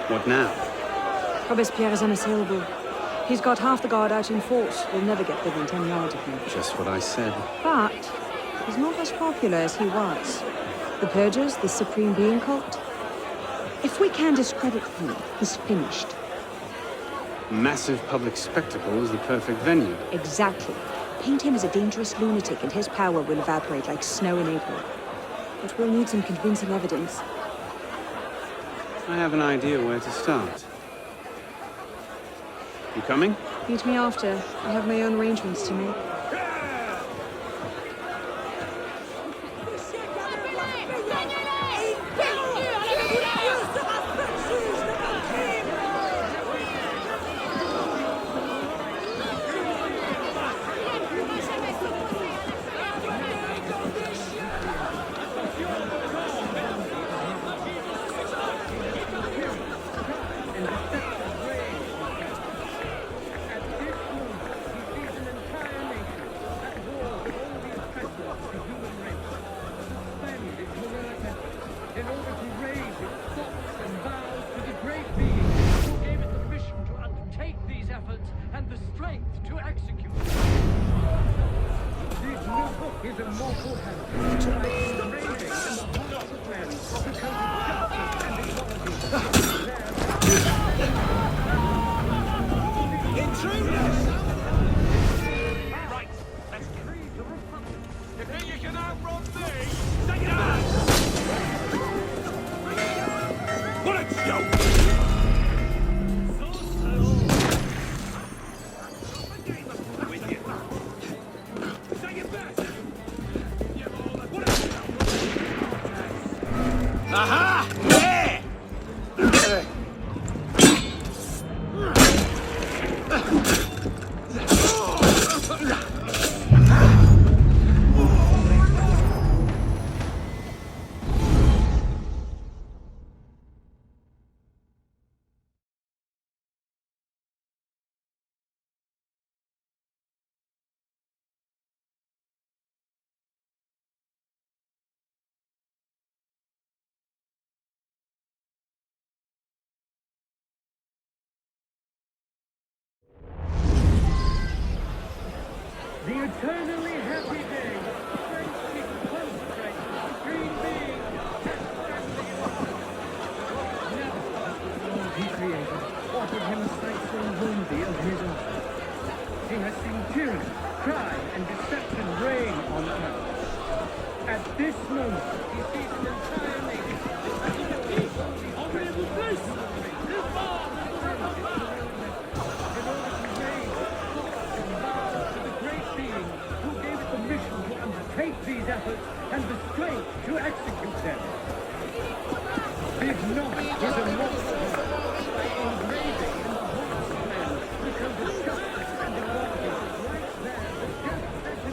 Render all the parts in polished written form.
What now? Robespierre is unassailable. He's got half the guard out in force. We'll never get within 10 yards of him. Just what I said. But he's not as popular as he was. The Purgers, the Supreme Being cult. If we can discredit him, he's finished. Massive public spectacle is the perfect venue. Exactly. Paint him as a dangerous lunatic and his power will evaporate like snow in April. But we'll need some convincing evidence. I have an idea where to start. You coming? Meet me after. I have my own arrangements to make. The eternally happy day. French people concentrate. Supreme being. Never has the world he created offered him a sight so worthy of his own. He has seen tyranny, crime, and deception reign on earth. At this moment, he sees an entire nation. Take these efforts and the strength to execute them. Big Knock is a monster by engraving in the hearts of men because of justice and equality. Right there, the death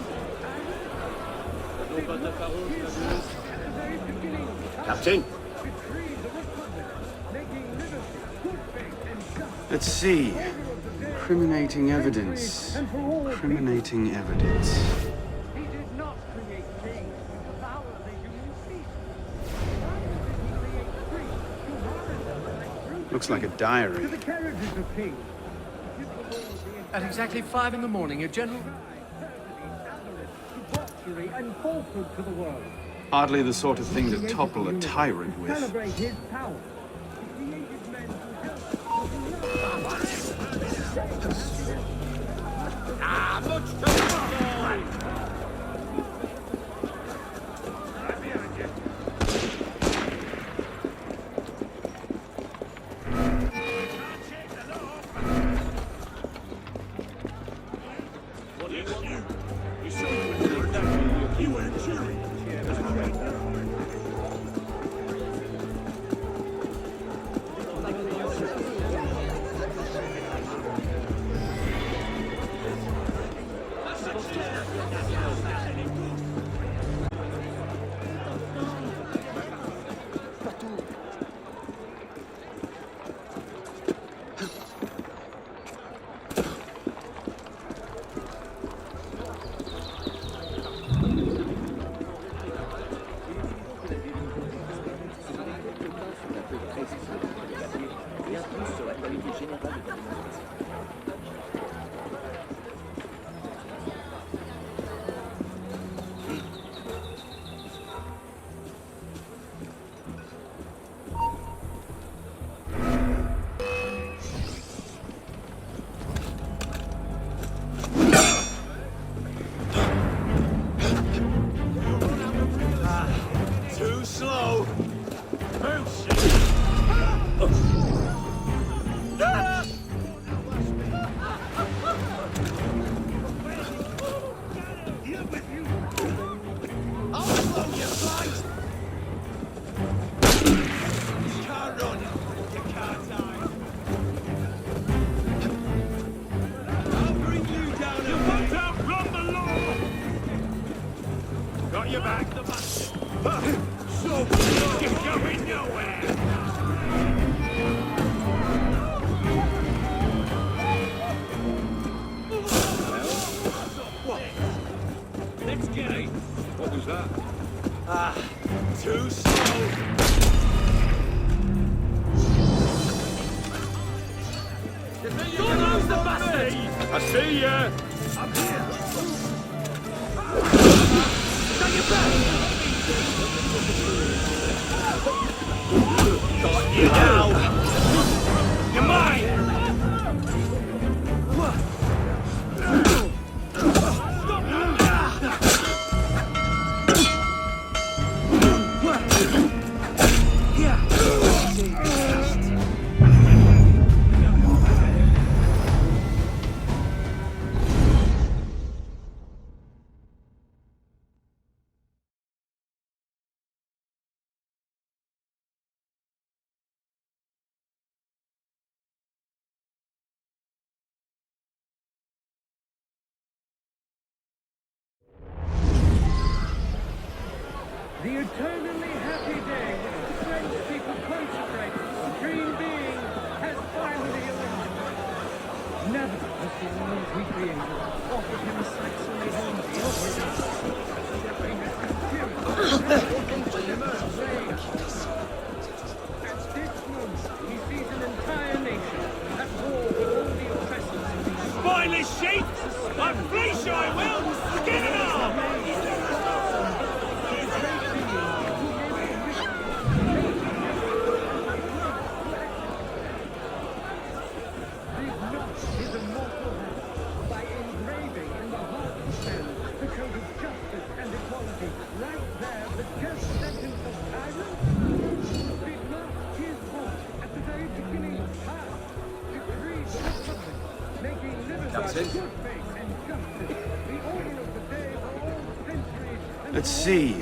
sentence. At the very beginning, Captain. decreed the Republic, making liberty, good faith, and justice. Let's see. Incriminating evidence. Incriminating evidence. Looks like a diary. At exactly 5 in the morning, a general... and falsehood to the world. Hardly the sort of thing to topple a tyrant with. Celebrate his power. Too slow. I'll slow you, flight. You can't run. You can't hide. I'll bring you down. You won't outrun the law. Got your back. So you're going nowhere. Let's get it. What was that? Too slow. Don't lose the bastard! I see ya! Up here! Got your back! Got you now! You're mine! The eternally happy day which the French people consecrate to the Supreme Being has finally arrived. Never has the world he created offered him a Saxonly home At this moment, he sees an entire nation at war with all the oppressors of the earth. Spineless sheep! I'll fleece you, I will! Skin it off! Let's see.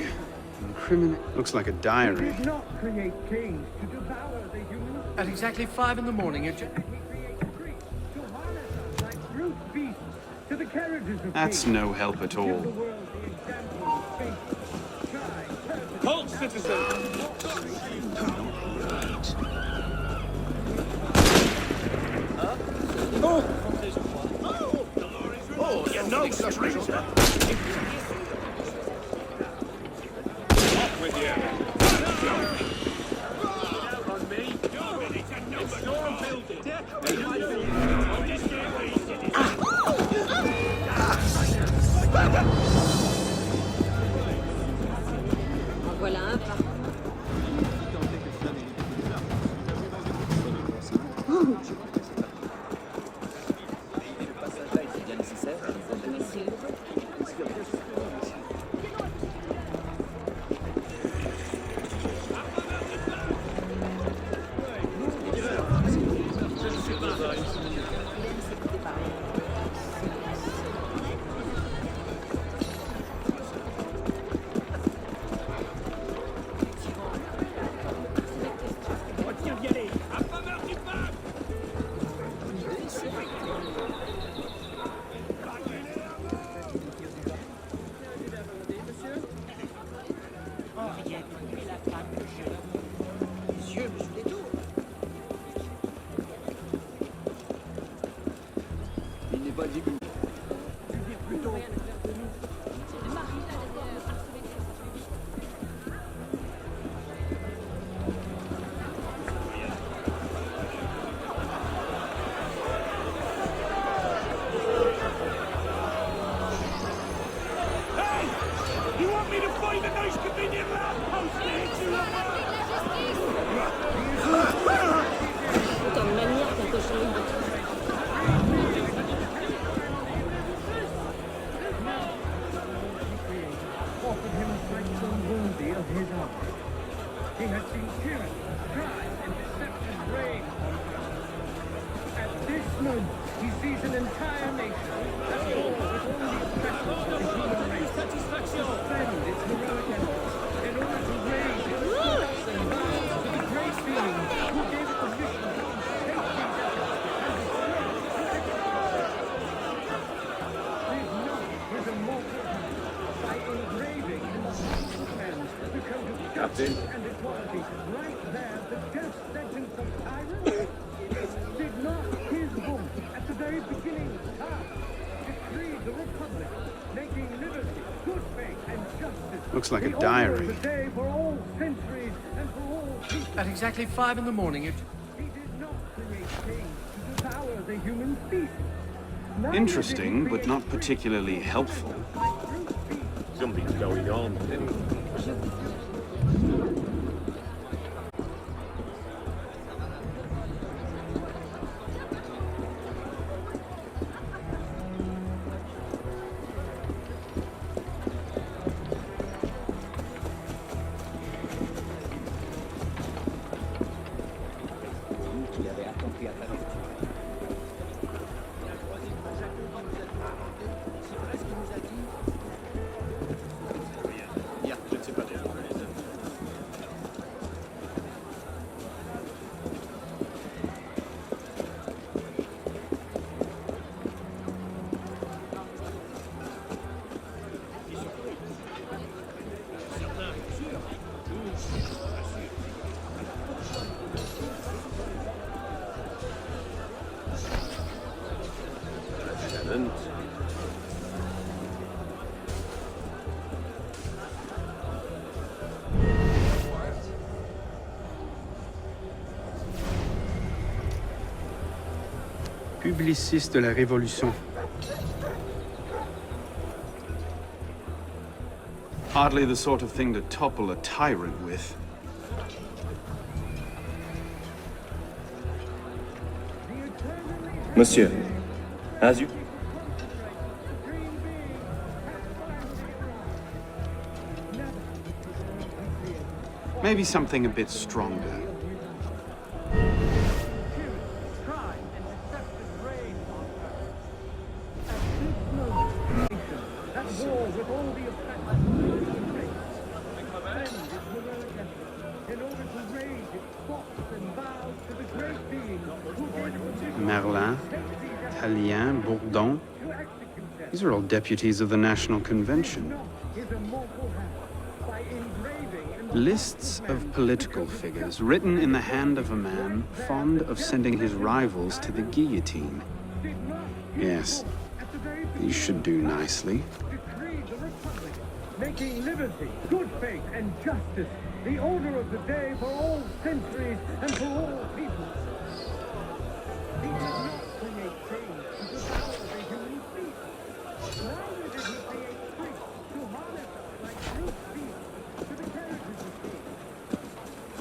Incriminate. Looks like a diary. Did not create kings to devour the humans. At exactly 5 in the morning, Your General. He created priests to harness us like brute beasts to the carriages of That's kings. no help at Give the all. world the example of faith, try, purpose, Halt, citizen! Oh, you're no stranger! Off with you! On me? It's your building! En voilà un pas. moment, he sees an entire nation at war with all the oppressors of the human race, suspend its heroic efforts in order to raise its thoughts and minds to the great being who gave it the mission to take these efforts and leave not his immortal hand by engraving in the hearts of men the code of justice and equality. Right there, the death sentence of tyrants. Did not his book, at the very beginning of time, decree the Republic, making liberty, good faith, and justice Looks like a the order diary. of the day for all centuries and for all people? At exactly 5 in the morning, you... He did not create kings to devour the human species. Neither Interesting, did he but not create particularly helpful. like brute beasts. Something's going on. Publiciste de la Révolution. Hardly the sort of thing to topple a tyrant with. Monsieur, as you... Maybe something a bit stronger. Crime and deception reign on earth. At this moment, nation at war with all the oppressors of the human race, spend its heroic efforts in order to raise its thoughts and vows to the great being who gave it the mission Merlin, to take these efforts Tallien, Bourdon. to execute them. These are all deputies of the National Convention. Not his immortal hand by engraving in the Lists of political figures written in the hand of a man fond of sending his rivals to the guillotine. did not Yes, at the very these should do nicely. decreed the Republic, making liberty, good faith, and justice the order of the day for all centuries and for all people. He did not create kings to devour the human species. Neither did he create priests to harness us like brute beasts to the carriages of kings.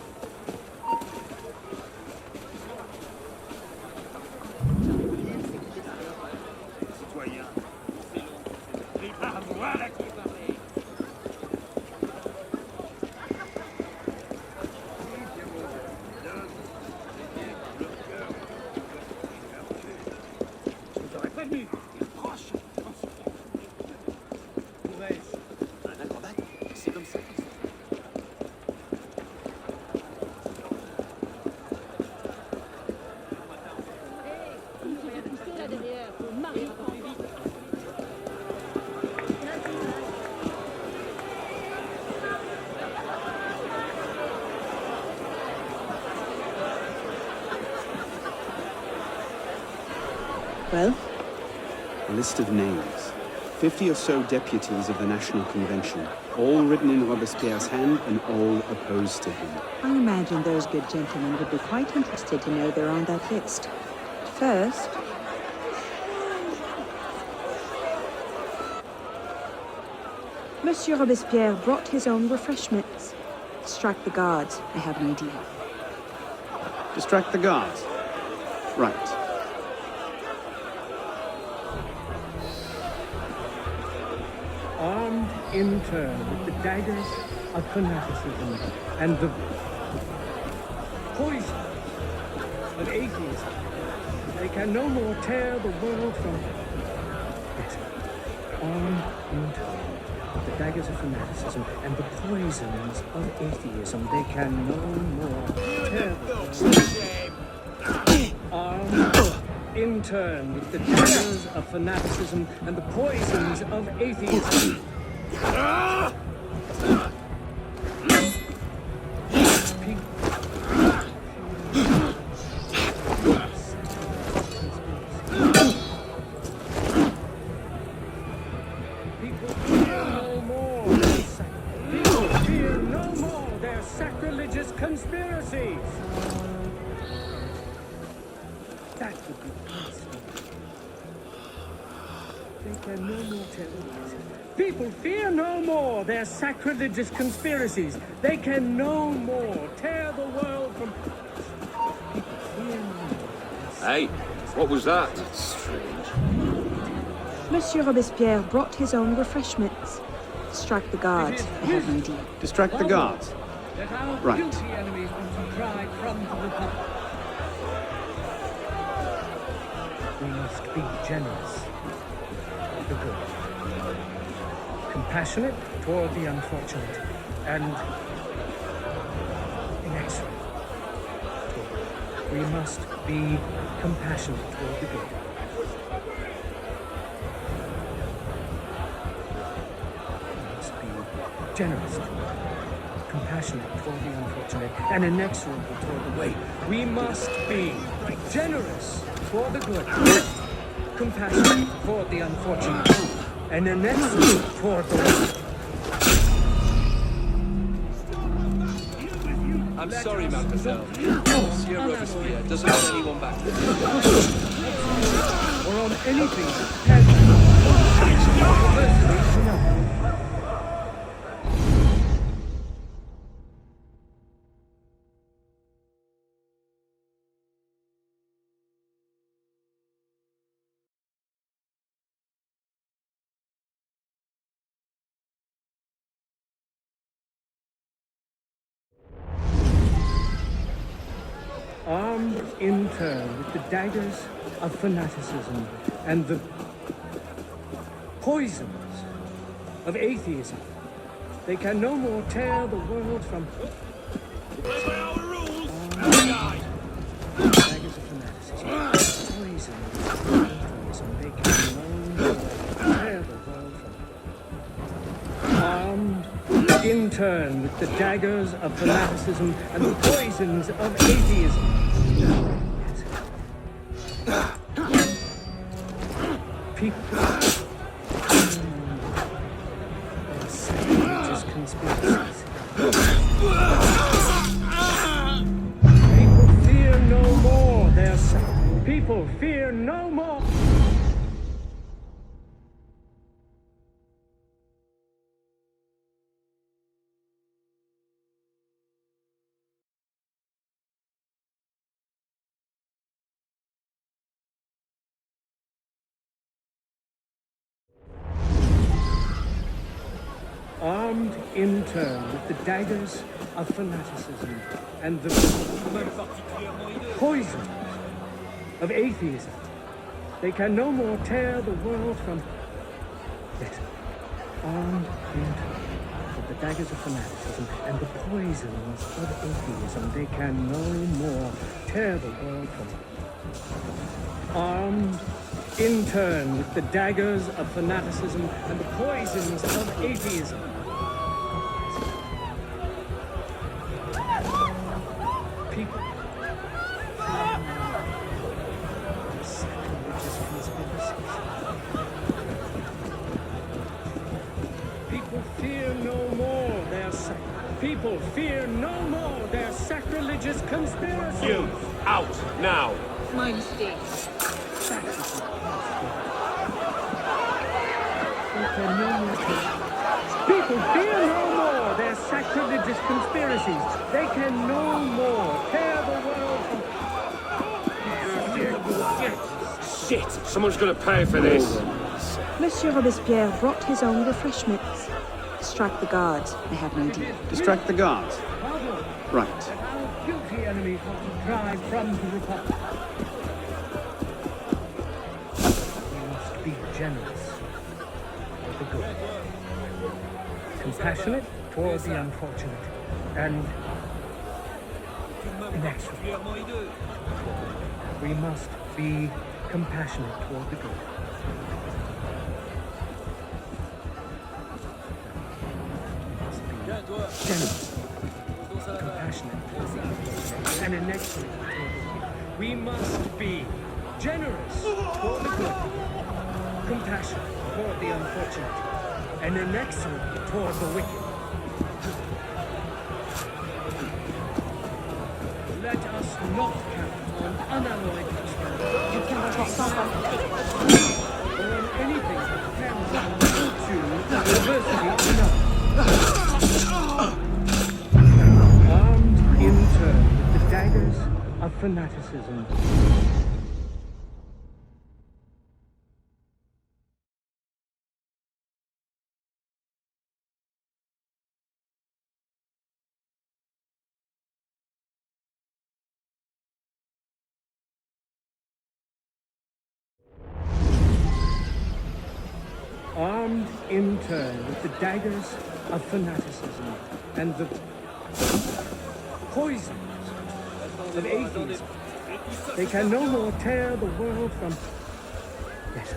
Well, A list of names. 50 or so deputies of the National Convention, all written in Robespierre's hand and all opposed to him. I imagine those good gentlemen would be quite interested to know they're on that list. First, Monsieur Robespierre brought his own refreshments. Strike the guards. I have an idea. Distract the guards. Right. Armed in turn with the daggers of fanaticism and the poison of atheism They can no more tear the world from it. On into the daggers of fanaticism and the poisons of atheism. They can no more tear the world. Armed in turn with the daggers of fanaticism and the poisons of atheism. Sacrilegious conspiracies. That would be peaceful. They can no more terrorize. People fear no more their sacrilegious conspiracies. They can no more tear the world from. People fear no more. Hey, what was that? Monsieur Robespierre brought his own refreshments. Strike the guards. They have no idea. Distract the guards. That our Right. guilty enemies want to cry from the Republic. We must be generous with the good, compassionate toward the unfortunate, and inexorable. We must be compassionate toward the good. We must be generous, compassionate toward the unfortunate, and inexorable toward the way. We must be generous toward the good, compassionate toward the unfortunate, and inexorable toward the way. I'm sorry, mademoiselle. Monsieur Robespierre doesn't want anyone back. Or on anything that has armed in turn with the daggers of fanaticism and the poisons of atheism. They can no more tear the world from Play by our rules. daggers of fanaticism, poison of atheism. They can no more tear the world from. Armed in turn with the daggers of fanaticism and the poisons of atheism. People. Sacrilegious conspiracies. People fear no more their people fear no more. Armed in turn with the daggers of fanaticism and the poisons of atheism. They can no more tear the world from. Yes. Armed in turn with the daggers of fanaticism and the poisons of atheism. They can no more tear the world from. Armed in turn with the daggers of fanaticism and the poisons of atheism. People. Sacrilegious conspiracies. People fear no more their people fear no more their sacrilegious conspiracies. You, out, now. My mistake. People fear no more their sacrilegious conspiracies. They can no more tear the world from. Shit! Someone's gonna pay for this. Monsieur Robespierre brought his own refreshments. Strike the guards. They have no idea. Distract the guards. Right. Our guilty enemies want to drive from the Republic. generous for the good, compassionate toward the unfortunate, and inexorable. We must be compassionate toward the good. Generous, compassionate toward the unfortunate, and inexorable toward the good. We must be generous toward the good, compassionate toward the unfortunate, and inexorable toward the wicked. Let us not count on unalloyed prosperity. You cannot have someone. Or on anything that depends on virtue, diversity, enough. Armed in turn with the daggers of fanaticism. Armed in turn with the daggers of fanaticism and the poisons of atheism, they can no more tear the world from... Yes,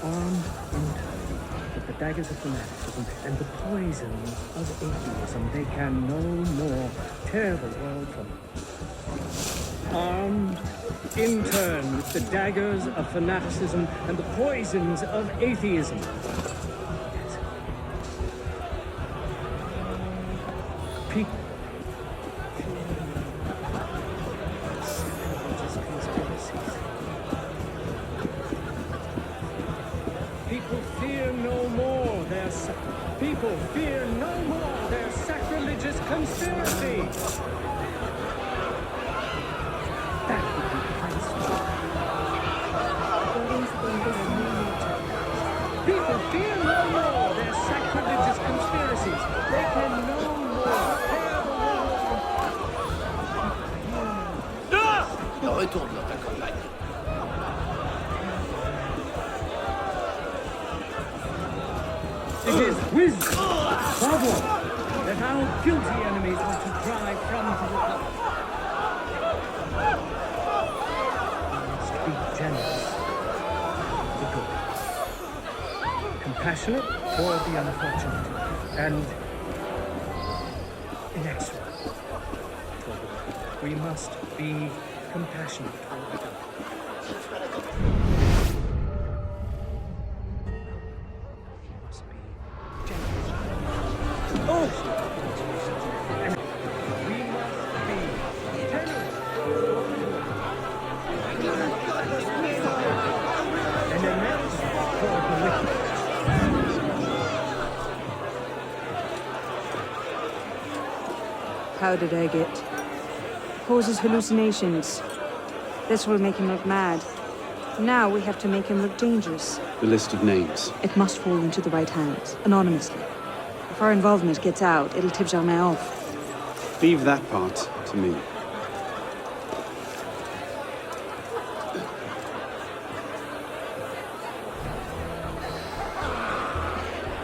armed in turn with the daggers of fanaticism and the poisons of atheism, they can no more tear the world from... Armed in turn with the daggers of fanaticism and the poisons of atheism. Yes. People. People fear no more their people fear no more their sacrilegious conspiracy. People fear no more their sacrilegious conspiracies. They can no more tear the world from... Retourne dans ta campagne. It is wisdom, Pablo, that our guilty enemies want to drive from the Republic. We must be generous to the good, compassionate toward the unfortunate, and inexorable toward the good. We must be compassionate toward the good. How did I get? Causes hallucinations. This will make him look mad. Now we have to make him look dangerous. The list of names. It must fall into the right hands, anonymously. If our involvement gets out, it'll tip Germain off. Leave that part to me.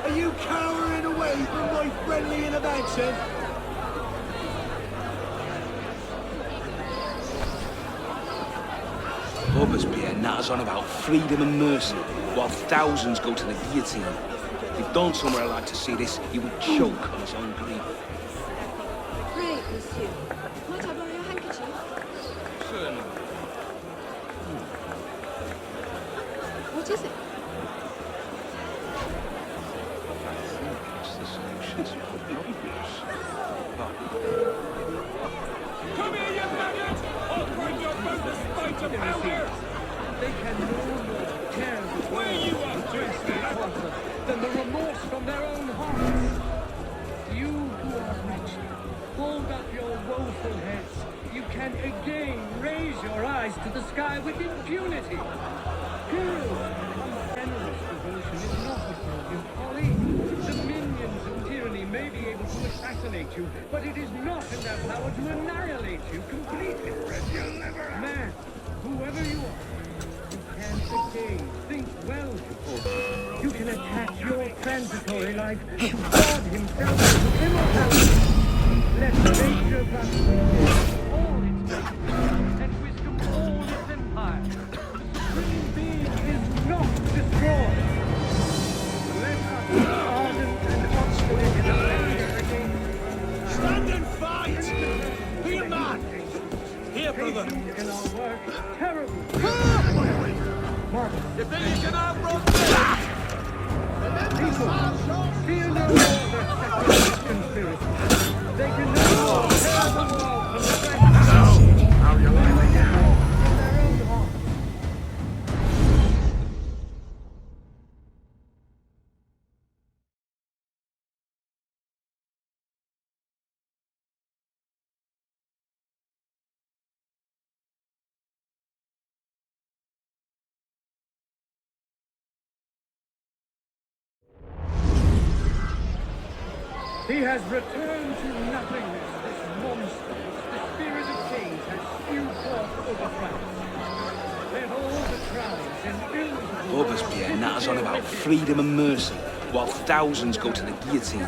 Are you cowering away from my friendly intervention? Robespierre natters on about freedom and mercy, while thousands go to the guillotine. If Don somewhere like to see this, he would choke on his own grief. Pray, monsieur. Might I borrow your handkerchief? Certainly. What is it? It's the solution to our problems. Come here, you maggot! I'll bring your boat to spite of powder! They can no more tear the world than the remorse from their own hearts. You who are wretched, hold up your woeful heads. You can again raise your eyes to the sky with impunity. Generous devotion is not a broken folly. The minions of tyranny may be able to assassinate you, but it is not in their power to annihilate you completely. Man, whoever you are, you can again think well before attach your transitory life to God himself to immortality. Let nature thus regain all its wisdom, and wisdom all its empire. The supreme being is not destroyed. Let us, ardent and obstinate in our anger against Stand and fight! Be a man! Here, brother! in our work, terrible. Marcus, If you can outrun fear no more their sacrilege conspiracy. They can no more tear the wall from the back. How you like it now? From their own hearts. He has returned to nothingness, this monster which the spirit of kings has spewed forth over France. Let all the crowns and ills of the Robespierre natters on about freedom and mercy, while thousands go to the guillotine.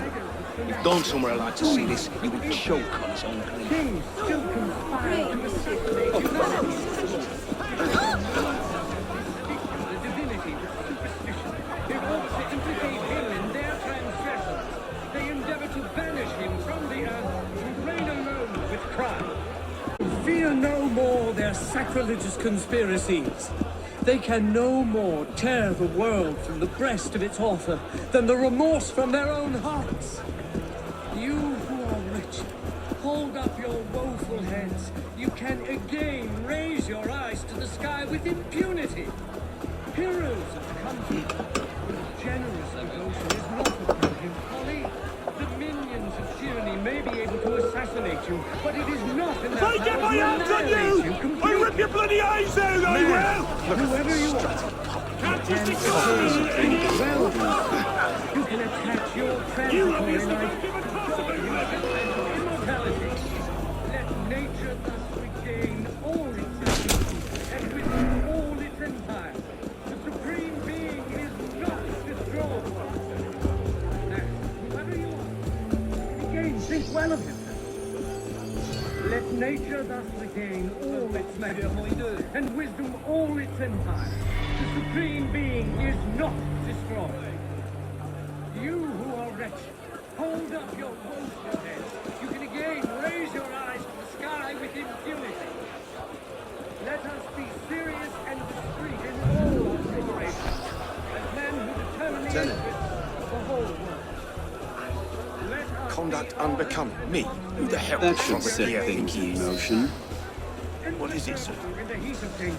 If Don somewhere allowed to see this, he would choke on his own grief. kings still conspire to assassinate humanity. The divinity, the superstition, in order to implicate him in their transgressions, they endeavor to banish him from the earth to reign alone with crime. Fear no more their sacrilegious conspiracies. They can no more tear the world from the breast of its author than the remorse from their own hearts. You who are rich, hold up your woeful heads. You can again raise your eyes to the sky with impunity. Heroes of the country, generous devotion is not upon him, folly. The minions of tyranny may be able to assassinate you, but it is not in their power If I get my to hands on annihilate you, I completely. rip your bloody eyes out, I will! Whoever you are, Can't you and see well, you can attach your You transitory obviously life don't give a toss about to immortality. Let nature thus regain all its wisdom, and with all its empire. The supreme being is not destroyed. Now, whoever you are, again, think well of yourself. Let nature thus regain all its majesty, and wisdom all its empire. The supreme being is not destroyed. You who are wretched, hold up your woeful heads. You can again raise your eyes to the sky with impunity. Let us be serious and discreet in all our deliberations, as men who determine the interests of the whole world. Let us Conduct unbecoming me. Who the hell That is should set Robespierre things think he in is? motion. What is it, sir? in the heat of danger.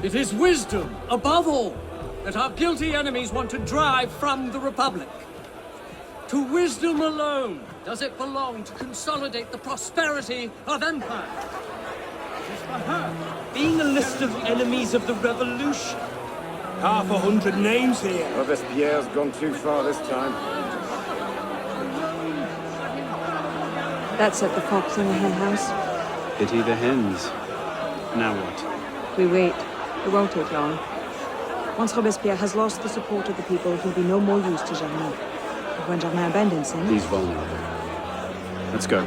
It is wisdom, above all, that our guilty enemies want to drive from the Republic. To wisdom alone does it belong to consolidate the prosperity of empire. It is for her. Being a list of enemies of the revolution. 100 names here. Robespierre's gone too far this time. That set the fox in the hen house. Pity the hens. Now what? We wait. It won't take long. Once Robespierre has lost the support of the people, he'll be no more use to Germain. But when Germain abandons him... He's vulnerable. Let's go.